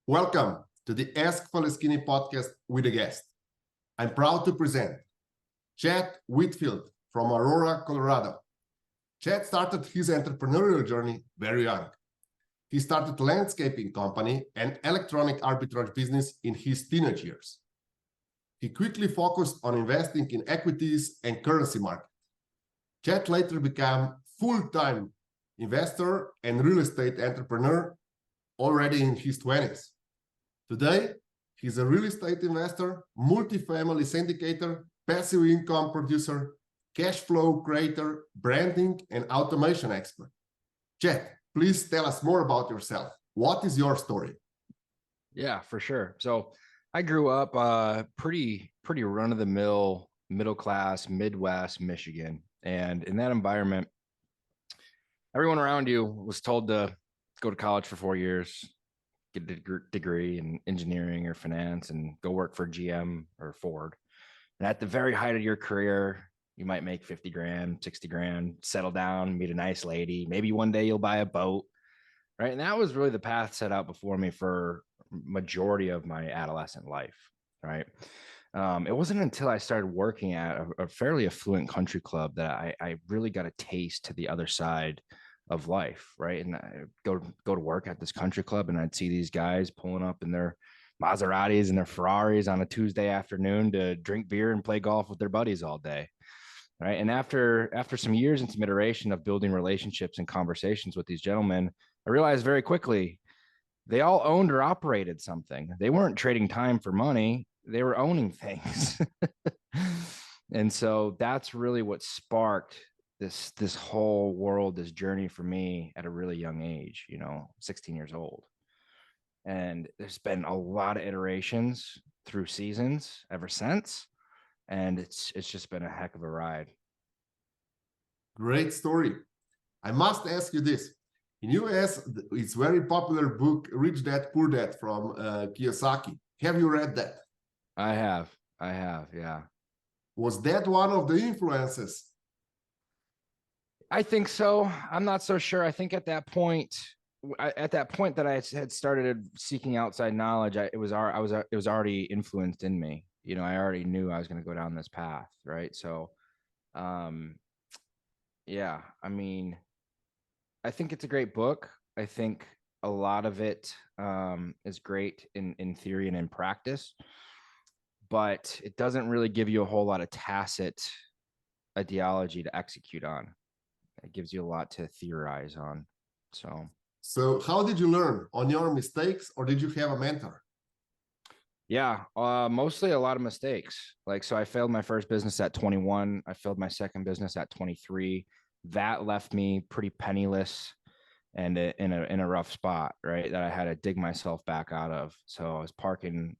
Welcome to the Ask Faleskini podcast with a guest. I'm proud to present Chad Wittfeldt from Aurora, Colorado. Chad started his entrepreneurial journey very young. He started a landscaping company and electronic arbitrage business in his teenage years. He quickly focused on investing in equities and currency market. Chad later became full-time investor and real estate entrepreneur already in his 20s. Today, he's a real estate investor, multifamily syndicator, passive income producer, cash flow creator, branding, and automation expert. Chad, please tell us more about yourself. What is your story? Yeah, for sure. So I grew up pretty run-of-the-mill, middle-class, Midwest Michigan. And in that environment, everyone around you was told to go to college for 4 years, get a degree in engineering or finance, and go work for GM or Ford. And at the very height of your career, you might make 50 grand, 60 grand, settle down, meet a nice lady. Maybe one day you'll buy a boat, right? And that was really the path set out before me for majority of my adolescent life, right? It wasn't until I started working at a fairly affluent country club that I really got a taste to the other side of life, right? And I go to work at this country club, and I'd see these guys pulling up in their Maseratis and their Ferraris on a Tuesday afternoon to drink beer and play golf with their buddies all day, right? And after some years and some iteration of building relationships and conversations with these gentlemen, I realized very quickly they all owned or operated something. They weren't trading time for money. They were owning things. And so that's really what sparked this whole world, this journey for me at a really young age, 16 years old. And there's been a lot of iterations through seasons ever since. And it's just been a heck of a ride. Great story. I must ask you this. In US, it's very popular book, Rich Dad, Poor Dad from Kiyosaki. Have you read that? I have, yeah. Was that one of the influences? I think so. I'm not so sure. I think at that point that I had started seeking outside knowledge, it was already influenced in me. I already knew I was going to go down this path, right? So, yeah. I mean, I think it's a great book. I think a lot of it is great in theory and in practice, but it doesn't really give you a whole lot of tacit ideology to execute on. It gives you a lot to theorize on. So how did you learn? On your mistakes, or did you have a mentor? Yeah, mostly a lot of mistakes. So I failed my first business at 21. I failed my second business at 23. That left me pretty penniless and in a rough spot, right? That I had to dig myself back out of. So I was parking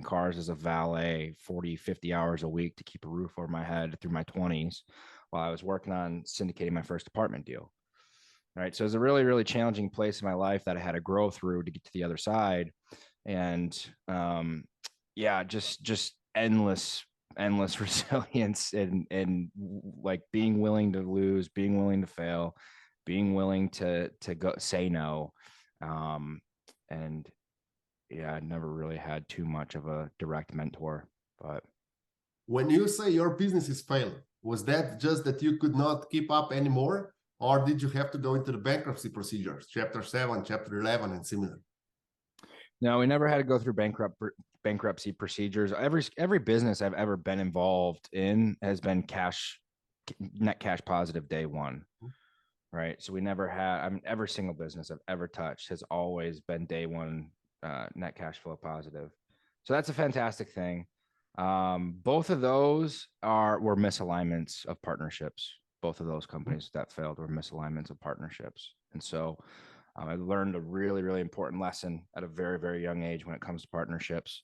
cars as a valet 40, 50 hours a week to keep a roof over my head through my 20s while I was working on syndicating my first apartment deal. Right. So it was a really, really challenging place in my life that I had to grow through to get to the other side. And yeah, just endless resilience and like being willing to lose, being willing to fail, being willing to go say no. And yeah, I never really had too much of a direct mentor. But when you say your business is failing, was that just that you could not keep up anymore? Or did you have to go into the bankruptcy procedures, Chapter 7, Chapter 11, and similar? No, we never had to go through bankruptcy procedures. Every business I've ever been involved in has been net cash positive day one, right? So we never had. Every single business I've ever touched has always been day one net cash flow positive. So that's a fantastic thing. Both of those were misalignments of partnerships. Both of those companies that failed were misalignments of partnerships. And so I learned a really, really important lesson at a very, very young age when it comes to partnerships.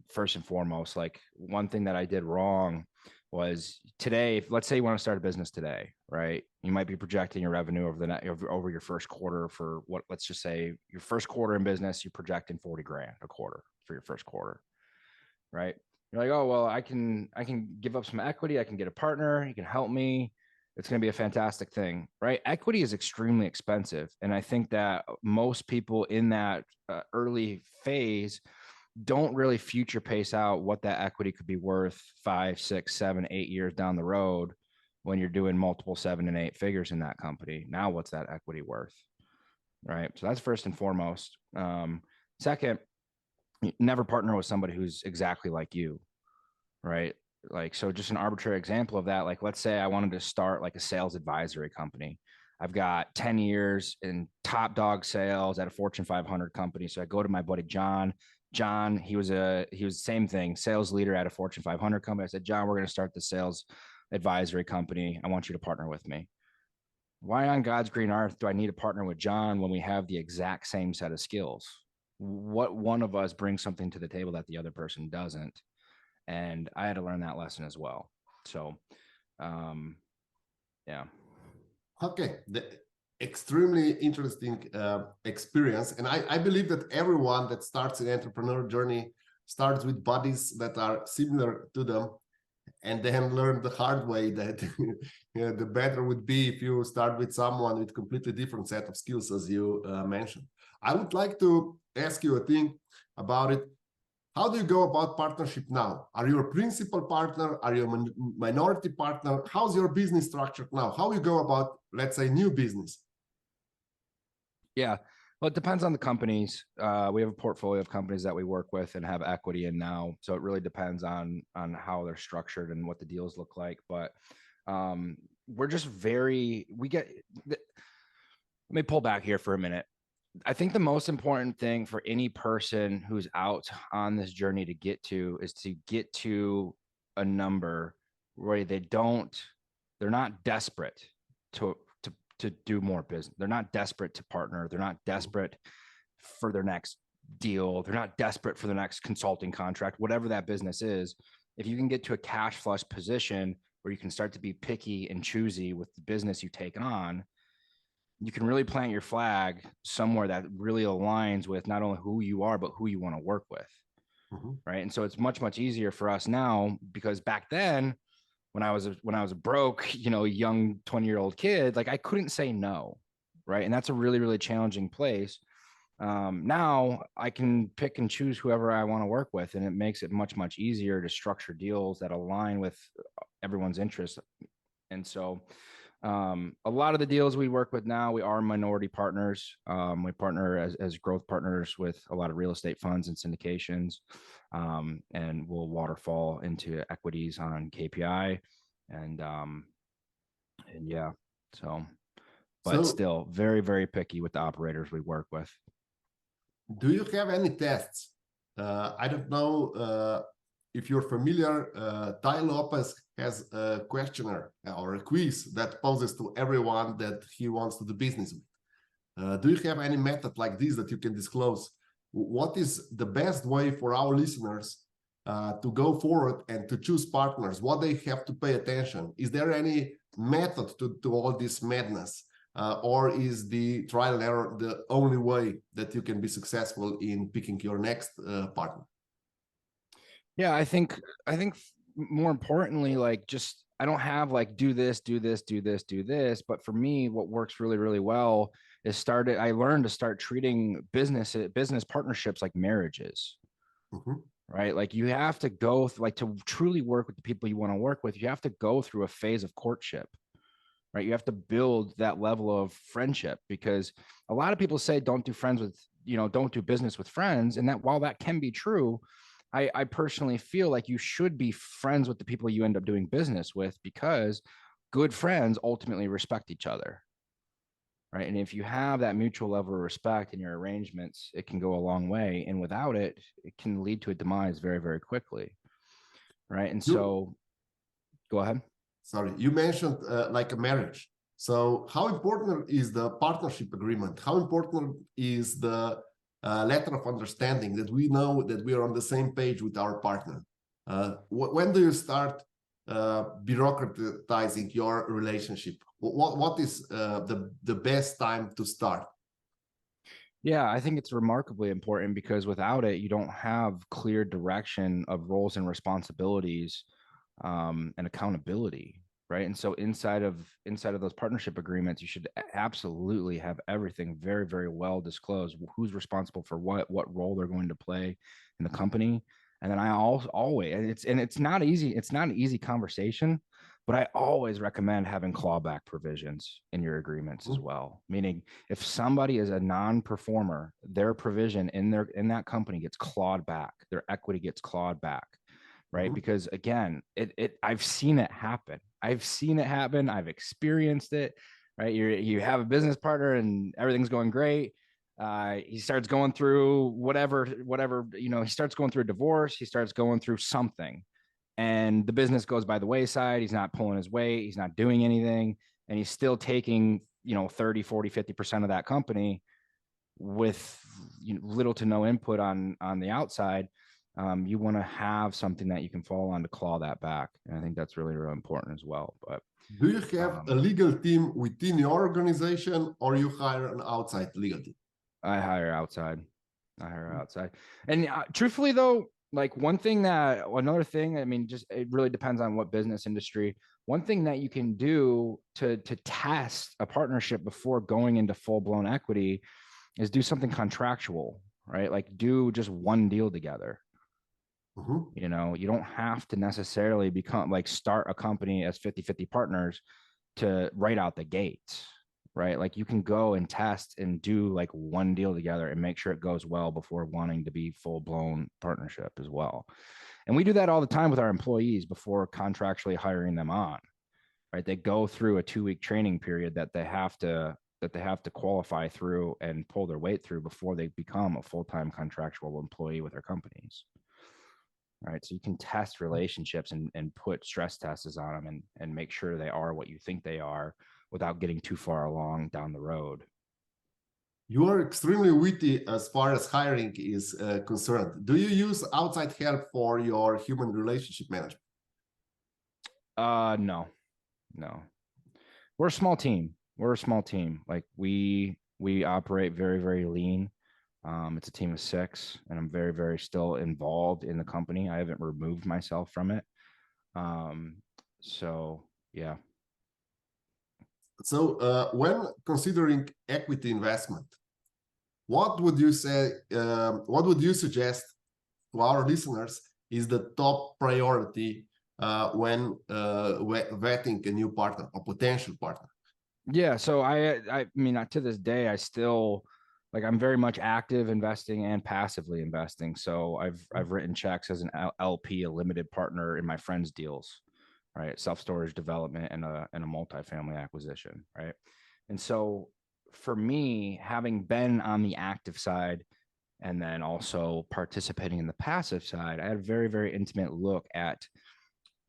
First and foremost, like one thing that I did wrong was today, let's say you want to start a business today, right? You might be projecting your revenue over your first quarter for let's just say your first quarter in business, you're projecting 40 grand a quarter for your first quarter, right? You're like, oh, well, I can give up some equity. I can get a partner. He can help me. It's going to be a fantastic thing, right? Equity is extremely expensive. And I think that most people in that early phase don't really future pace out what that equity could be worth 5, 6, 7, 8 years down the road when you're doing multiple 7 and 8 figures in that company. Now, what's that equity worth? Right. So that's first and foremost. Second, never partner with somebody who's exactly like you. Right. Like, so just an arbitrary example of that. Like, let's say I wanted to start like a sales advisory company. I've got 10 years in top dog sales at a Fortune 500 company. So I go to my buddy, John. John, he was the same thing, sales leader at a Fortune 500 company. I said, John, we're going to start the sales advisory company. I want you to partner with me. Why on God's green earth do I need to partner with John when we have the exact same set of skills? What one of us brings something to the table that the other person doesn't? And I had to learn that lesson as well. So, yeah. Okay, extremely interesting experience. And I believe that everyone that starts an entrepreneur journey starts with buddies that are similar to them, and then learn the hard way that the better would be if you start with someone with completely different set of skills, as you mentioned. I would like to ask you a thing about it. How do you go about partnership now? Are you a principal partner? Are you a minority partner? How's your business structured now? How you go about, let's say, new business? Yeah. Well, it depends on the companies. We have a portfolio of companies that we work with and have equity in now. So it really depends on how they're structured and what the deals look like. But we're just let me pull back here for a minute. I think the most important thing for any person who's out on this journey to get to is to get to a number where they're not desperate to do more business. They're not desperate to partner. They're not desperate for their next deal. They're not desperate for the next consulting contract, whatever that business is. If you can get to a cash flush position where you can start to be picky and choosy with the business you take on, you can really plant your flag somewhere that really aligns with not only who you are, but who you want to work with. Mm-hmm. Right. And so it's much, much easier for us now, because back then when I was a broke, young 20-year-old kid, like I couldn't say no. Right. And that's a really, really challenging place. Now I can pick and choose whoever I want to work with, and it makes it much, much easier to structure deals that align with everyone's interests. And so a lot of the deals we work with now, we are minority partners. We partner as growth partners with a lot of real estate funds and syndications, and we'll waterfall into equities on KPI, and yeah. But still very, very picky with the operators we work with. Do you have any tests? I don't know if you're familiar. Ty Lopez has a questionnaire or a quiz that poses to everyone that he wants to do business with. Do you have any method like this that you can disclose? What is the best way for our listeners to go forward and to choose partners? What they have to pay attention? Is there any method to all this madness? Or is the trial and error the only way that you can be successful in picking your next partner? Yeah, I think more importantly, like, just, I don't have like do this, but for me, what works really, really well is I learned to start treating business partnerships like marriages. Mm-hmm. Right? Like, you have to go to truly work with the people you want to work with, you have to go through a phase of courtship. Right? You have to build that level of friendship, because a lot of people say don't do business with friends. And that, while that can be true, I personally feel like you should be friends with the people you end up doing business with, because good friends ultimately respect each other. Right? And if you have that mutual level of respect in your arrangements, it can go a long way. And without it, it can lead to a demise very, very quickly. Right? And so, go ahead. Sorry, you mentioned like a marriage. So how important is the partnership agreement? How important is the letter of understanding, that we know that we are on the same page with our partner? When do you start bureaucratizing your relationship? What is the best time to start? Yeah, I think it's remarkably important, because without it, you don't have clear direction of roles and responsibilities and accountability. right? And so inside of those partnership agreements, you should absolutely have everything very, very well disclosed. Who's responsible for what role they're going to play in the company. And then I always, it's not easy. It's not an easy conversation, but I always recommend having clawback provisions in your agreements as well. Meaning, if somebody is a non-performer, their provision in that company gets clawed back. Their equity gets clawed back, right? Because again, I've seen it happen. I've experienced it, right? You have a business partner and everything's going great. He starts going through whatever, he starts going through a divorce. He starts going through something, and the business goes by the wayside. He's not pulling his weight. He's not doing anything. And he's still taking, 30, 40, 50% of that company with little to no input on the outside. You want to have something that you can fall on to claw that back. And I think that's really, really important as well. But do you have a legal team within your organization, or you hire an outside legal team? I hire outside. And truthfully, though, like another thing, I mean, just it really depends on what business industry. One thing that you can do to test a partnership before going into full blown equity is do something contractual, right? Like do just one deal together. You don't have to necessarily start a company as 50-50 partners to right out the gates, right? Like you can go and test and do like one deal together and make sure it goes well before wanting to be full blown partnership as well. And we do that all the time with our employees before contractually hiring them on, right? They go through a 2-week training period that they have to qualify through and pull their weight through before they become a full-time contractual employee with their companies. Right. So you can test relationships and put stress tests on them and make sure they are what you think they are without getting too far along down the road. You are extremely witty as far as hiring is concerned. Do you use outside help for your human relationship management? No. We're a small team. Like we operate very, very lean. It's a team of 6, and I'm very, very still involved in the company. I haven't removed myself from it. So yeah. So when considering equity investment, what would you say? What would you suggest to our listeners is the top priority when vetting a new partner or potential partner? Yeah. So I mean, to this day, I still I'm very much active investing and passively investing. So I've written checks as an LP, a limited partner in my friends' deals, right? Self-storage development and a multifamily acquisition, right? And so for me, having been on the active side and then also participating in the passive side, I had a very, very intimate look at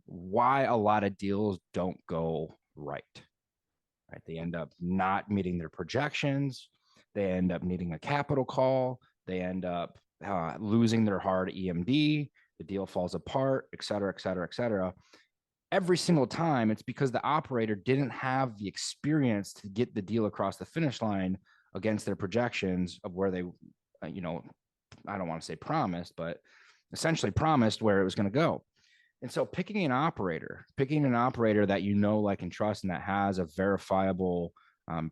why a lot of deals don't go right. Right? They end up not meeting their projections. They end up needing a capital call. They end up losing their hard EMD. The deal falls apart, et cetera, et cetera, et cetera. Every single time, it's because the operator didn't have the experience to get the deal across the finish line against their projections of where they, I don't want to say promised, but essentially promised where it was going to go. And so picking an operator that like, and trust, and that has a verifiable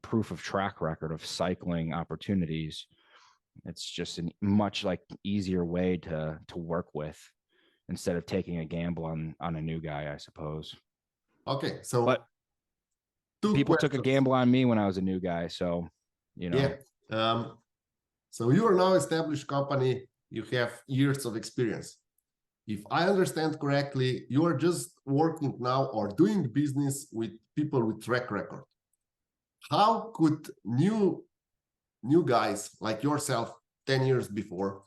proof of track record of cycling opportunities, it's just a much easier way to work with instead of taking a gamble on a new guy, I suppose. Okay, so but people took a gamble on me when I was a new guy, so Yeah. So you are now established company. You have years of experience. If I understand correctly, you are just working now or doing business with people with track record. How could new guys like yourself 10 years before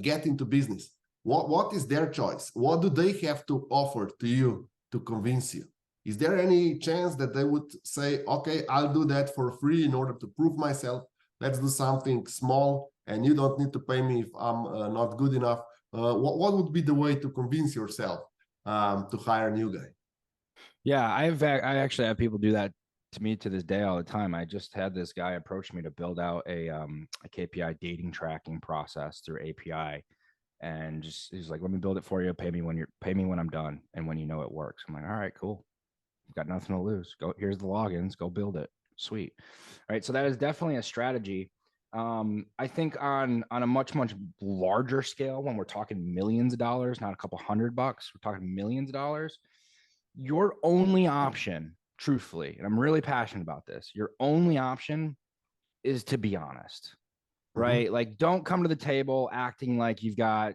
get into business? What is their choice? What do they have to offer to you to convince you? Is there any chance that they would say, okay, I'll do that for free in order to prove myself. Let's do something small and you don't need to pay me if I'm not good enough. What would be the way to convince yourself to hire a new guy? Yeah, I actually have people do that to me to this day all the time. I just had this guy approach me to build out a KPI dating tracking process through API, and just he's like, "Let me build it for you. Pay me when I'm done and when it works." I'm like, "All right, cool." got nothing to lose. Go, here's the logins, go build it. Sweet. All right. So that is definitely a strategy. I think on a much larger scale, when we're talking millions of dollars, not a couple $100, we're talking millions of dollars. Your only option, truthfully, and I'm really passionate about this, your only option is to be honest, right? Like, don't come to the table acting like you've got,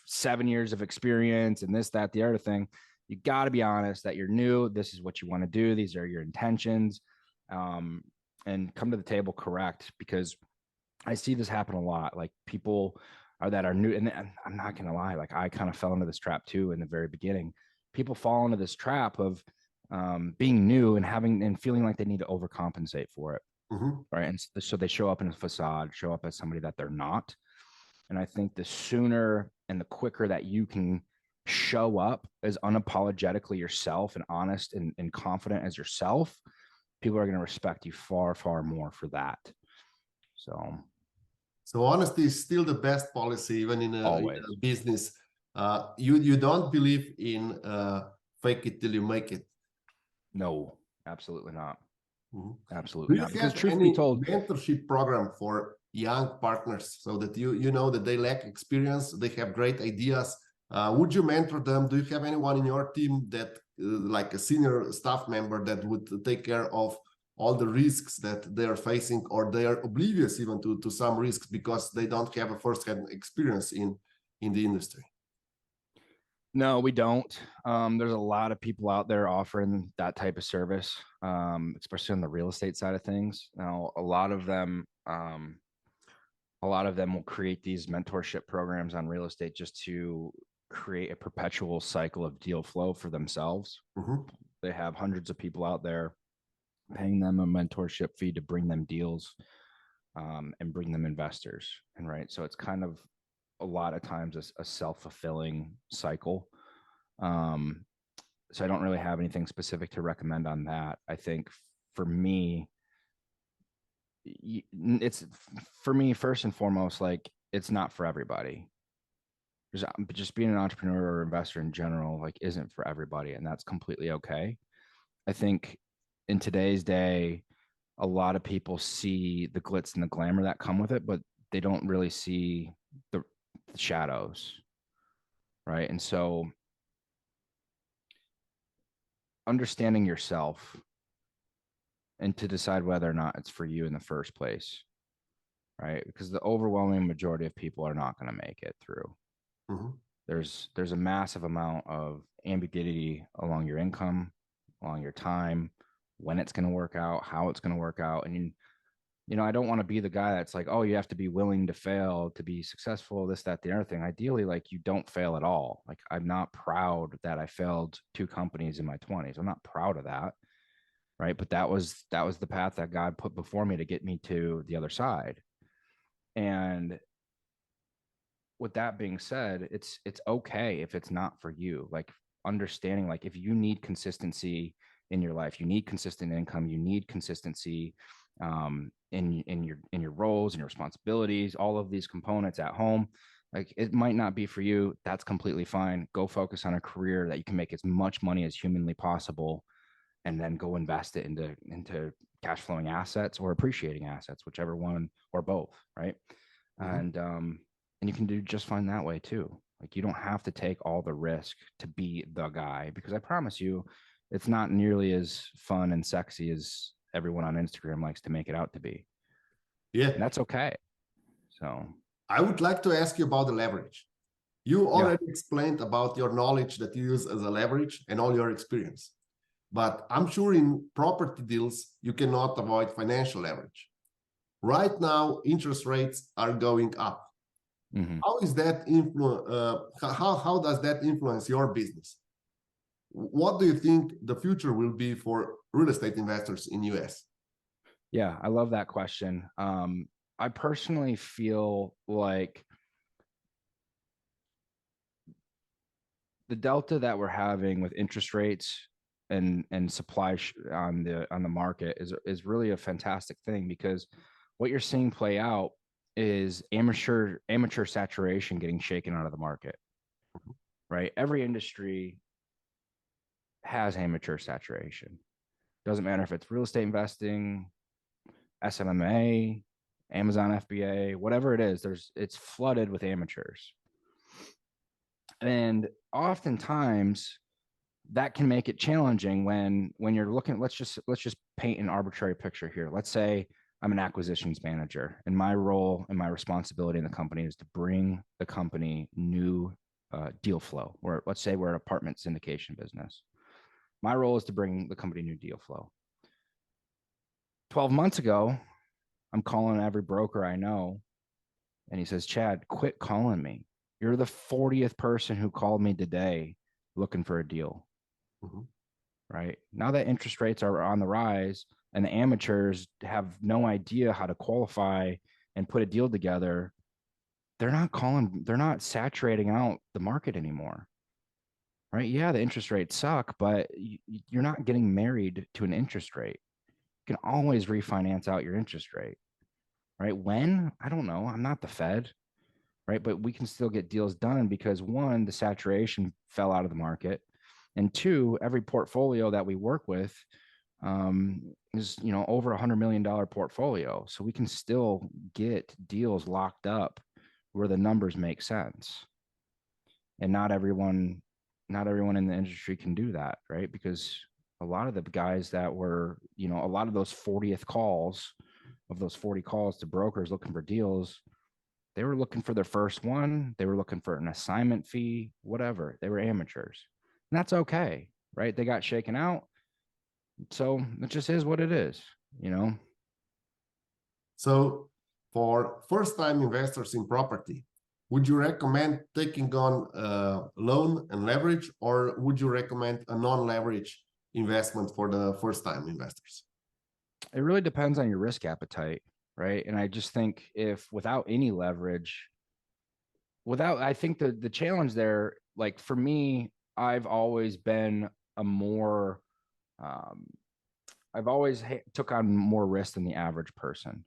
7 years of experience and this, that, the other thing. You got to be honest that you're new. This is what you want to do. These are your intentions. And come to the table correct, because I see this happen a lot. Like, people that are new, and I'm not going to lie, like, I kind of fell into this trap too in the very beginning. People fall into this trap of being new and feeling like they need to overcompensate for it. Right. And so they show up in a facade, show up as somebody that they're not. And I think the sooner and the quicker that you can show up as unapologetically yourself and honest and confident as yourself, people are going to respect you far, far more for that. So honesty is still the best policy, even in a business. You don't believe in fake it till you make it. No, absolutely not. Do Absolutely you not. Because have truth any be told, mentorship program for young partners, so that you know that they lack experience, they have great ideas? Would you mentor them? Do you have anyone in your team that, like a senior staff member, that would take care of all the risks that they are facing, or they are oblivious even to some risks because they don't have a first-hand experience in the industry? no, we don't. There's a lot of people out there offering that type of service, especially on the real estate side of things. Now, a lot of them will create these mentorship programs on real estate just to create a perpetual cycle of deal flow for themselves. They have hundreds of people out there paying them a mentorship fee to bring them deals and bring them investors. And right. So it's kind of a lot of times a self-fulfilling cycle. So I don't really have anything specific to recommend on that. I think for me, it's first and foremost, like, it's not for everybody. Just being an entrepreneur or investor in general, like, isn't for everybody, and that's completely okay. I think in today's day, a lot of people see the glitz and the glamour that come with it, but they don't really see the shadows, right? And so understanding yourself and to decide whether or not it's for you in the first place, right? Because the overwhelming majority of people are not going to make it through. There's a massive amount of ambiguity along your income, along your time, when it's going to work out, how it's going to work out. And I don't want to be the guy that's like, oh, you have to be willing to fail to be successful, this, that, the other thing. Ideally, like, you don't fail at all. Like, I'm not proud that I failed 2 companies in my 20s. I'm not proud of that. Right. But that was the path that God put before me to get me to the other side. And with that being said, it's okay if it's not for you. Like, understanding, like, if you need consistency in your life, you need consistent income, you need consistency in your roles and your responsibilities, all of these components at home, like, it might not be for you. That's completely fine. Go focus on a career that you can make as much money as humanly possible, and then go invest it into cash flowing assets or appreciating assets, whichever one, or both, right? And you can do just fine that way too. Like, you don't have to take all the risk to be the guy, because I promise you, it's not nearly as fun and sexy as everyone on Instagram likes to make it out to be. Yeah. And that's okay. So I would like to ask you about the leverage. You already explained about your knowledge that you use as a leverage and all your experience. But I'm sure in property deals, you cannot avoid financial leverage. Right now, interest rates are going up. How is that how does that influence your business? What do you think the future will be for real estate investors in US? Yeah, I love that question. I personally feel like the delta that we're having with interest rates and supply on the market is really a fantastic thing, because what you're seeing play out is amateur saturation getting shaken out of the market, right? Every industry has amateur saturation. Doesn't matter if it's real estate investing, SMMA, Amazon FBA, whatever it is, it's flooded with amateurs. And oftentimes that can make it challenging when you're looking, let's just paint an arbitrary picture here. Let's say I'm an acquisitions manager, and my role and my responsibility in the company is to bring the company new deal flow. Or let's say we're an apartment syndication business. My role is to bring the company new deal flow. 12 months ago, I'm calling every broker I know, and he says, Chad, quit calling me. You're the 40th person who called me today looking for a deal. Mm-hmm. Right now that interest rates are on the rise and the amateurs have no idea how to qualify and put a deal together, they're not saturating out the market anymore. Right? Yeah, the interest rates suck, but you're not getting married to an interest rate. You can always refinance out your interest rate. Right? When? I don't know. I'm not the Fed. Right? But we can still get deals done because one, the saturation fell out of the market. And two, every portfolio that we work with is, over $100 million portfolio. So we can still get deals locked up where the numbers make sense. And not everyone in the industry can do that, right? Because a lot of the guys that were, a lot of those 40th calls of those 40 calls to brokers looking for deals, they were looking for their first one. They were looking for an assignment fee, whatever. They were amateurs. And that's okay, right? They got shaken out. So it just is what it is, So for first-time investors in property, would you recommend taking on a loan and leverage, or would you recommend a non-leverage investment for the first-time investors? It really depends on your risk appetite, right? And I just think if without any leverage, I think the challenge there, like for me, I've always been a more, I've always took on more risk than the average person,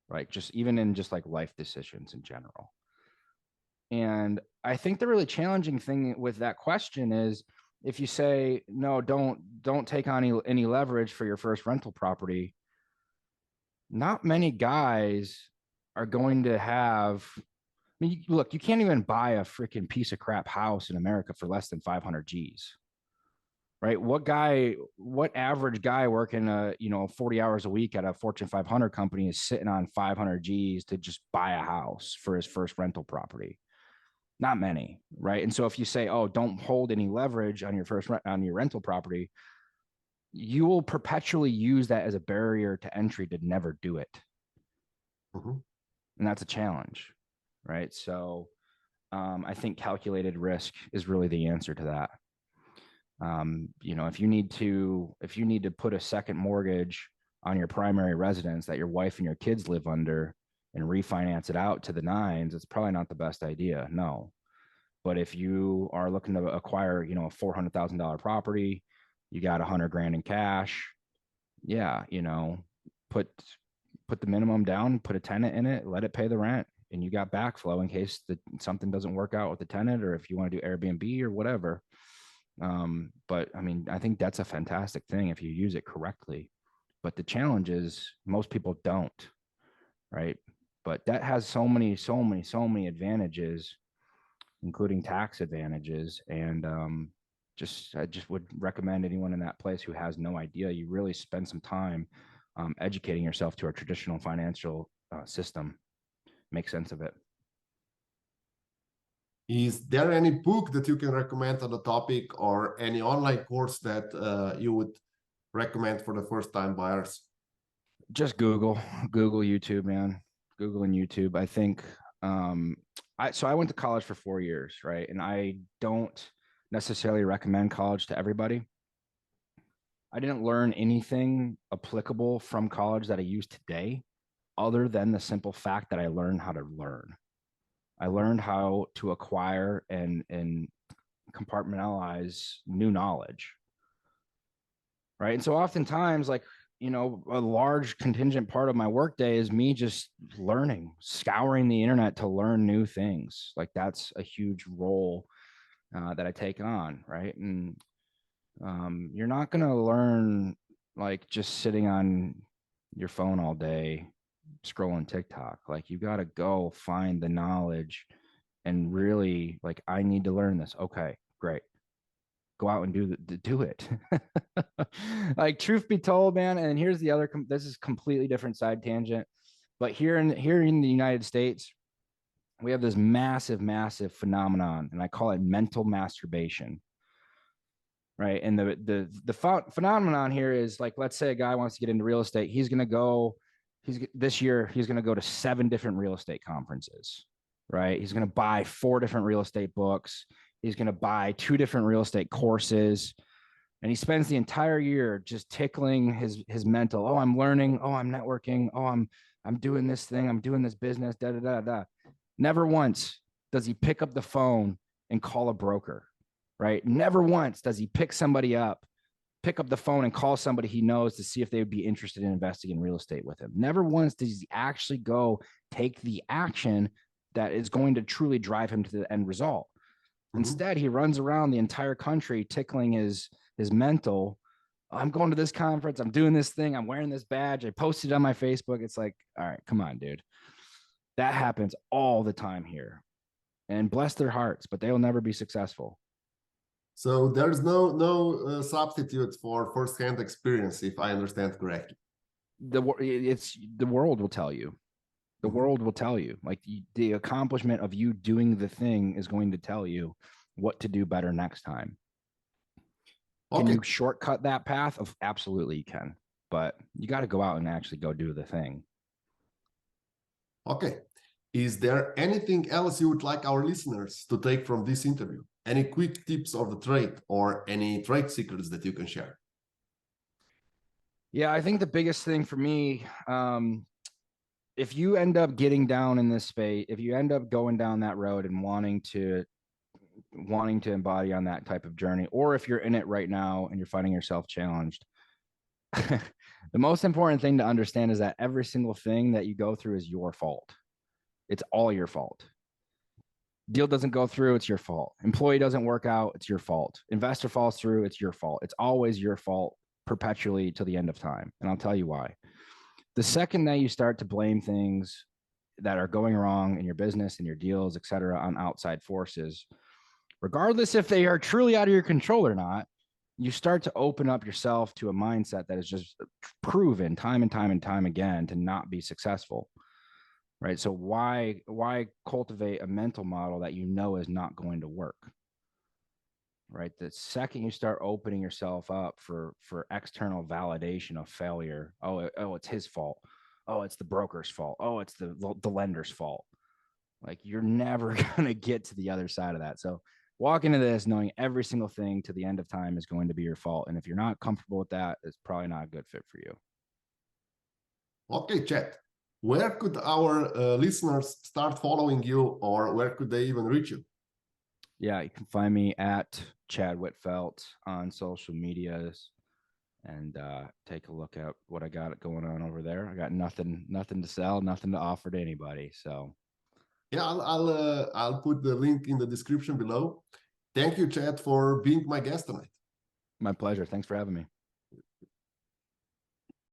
right? Just even in just like life decisions in general. And I think the really challenging thing with that question is if you say, no, don't take on any leverage for your first rental property, not many guys are going to have, I mean, look, you can't even buy a freaking piece of crap house in America for less than 500 G's, right? What average guy working 40 hours a week at a Fortune 500 company is sitting on 500 G's to just buy a house for his first rental property? Not many, right? And so if you say, oh, don't hold any leverage on your rental property, you will perpetually use that as a barrier to entry to never do it. Mm-hmm. And that's a challenge, right? So I think calculated risk is really the answer to that. If you need to put a second mortgage on your primary residence that your wife and your kids live under and refinance it out to the nines, it's probably not the best idea. No. But if you are looking to acquire, a $400,000 property, you got $100,000 in cash. Yeah. Put the minimum down, put a tenant in it, let it pay the rent, and you got backflow in case something doesn't work out with the tenant, or if you want to do Airbnb or whatever. But I mean, I think that's a fantastic thing if you use it correctly. But the challenge is most people don't, right? But that has so many advantages, including tax advantages. And I just would recommend anyone in that place who has no idea, you really spend some time educating yourself to our traditional financial system, make sense of it. Is there any book that you can recommend on the topic, or any online course that you would recommend for the first-time buyers? Just Google, YouTube, man. Google and YouTube. I think I went to college for 4 years, right? And I don't necessarily recommend college to everybody. I didn't learn anything applicable from college that I use today, other than the simple fact that I learned how to learn. I learned how to acquire and compartmentalize new knowledge, right? And so oftentimes, like, a large contingent part of my workday is me just learning, scouring the internet to learn new things. Like that's a huge role that I take on, right? And You're not going to learn like just sitting on your phone all day scrolling TikTok. Like you got to go find the knowledge and really like, I need to learn this. Okay, great. Go out and do it. Like truth be told, man. And here's the other, this is completely different side tangent, but here in the United States, we have this massive phenomenon, and I call it mental masturbation. Right. And the phenomenon here is like, let's say a guy wants to get into real estate. This year, he's going to go to 7 different real estate conferences, right? He's going to buy 4 different real estate books. He's going to buy 2 different real estate courses. And he spends the entire year just tickling his mental. Oh, I'm learning. Oh, I'm networking. Oh, I'm doing this thing. I'm doing this business. Da, da, da, da. Never once does he pick up the phone and call a broker. Right? Never once does he pick up the phone and call somebody he knows to see if they would be interested in investing in real estate with him. Never once does he actually go take the action that is going to truly drive him to the end result. Mm-hmm. Instead, he runs around the entire country tickling his mental. I'm going to this conference. I'm doing this thing. I'm wearing this badge. I posted it on my Facebook. It's like, all right, come on, dude. That happens all the time here. And bless their hearts, but they'll never be successful. So there's no substitute for firsthand experience, if I understand correctly. The world will tell you. The world will tell you. Like the accomplishment of you doing the thing is going to tell you what to do better next time. Okay. Can you shortcut that path? Absolutely, you can. But you got to go out and actually go do the thing. Okay. Is there anything else you would like our listeners to take from this interview? Any quick tips of the trade or any trade secrets that you can share? Yeah, I think the biggest thing for me, if you end up getting down in this space, if you end up going down that road and wanting to embody on that type of journey, or if you're in it right now and you're finding yourself challenged, the most important thing to understand is that every single thing that you go through is your fault. It's all your fault. Deal doesn't go through, it's your fault. Employee doesn't work out, it's your fault. Investor falls through, it's your fault. It's always your fault perpetually till the end of time. And I'll tell you why. The second that you start to blame things that are going wrong in your business and your deals, et cetera, on outside forces, regardless if they are truly out of your control or not, you start to open up yourself to a mindset that is just proven time and time again to not be successful. Right. So why cultivate a mental model that you know is not going to work? Right. The second you start opening yourself up for external validation of failure, oh, it's his fault. Oh, it's the broker's fault. Oh, it's the lender's fault. Like you're never going to get to the other side of that. So walk into this knowing every single thing to the end of time is going to be your fault. And if you're not comfortable with that, it's probably not a good fit for you. Okay, Chad. Where could our listeners start following you, or where could they even reach you? Yeah, you can find me at Chad Wittfeldt on social medias and take a look at what I got going on over there. I got nothing to sell, nothing to offer to anybody. So yeah, I'll put the link in the description below. Thank you, Chad, for being my guest tonight. My pleasure. Thanks for having me.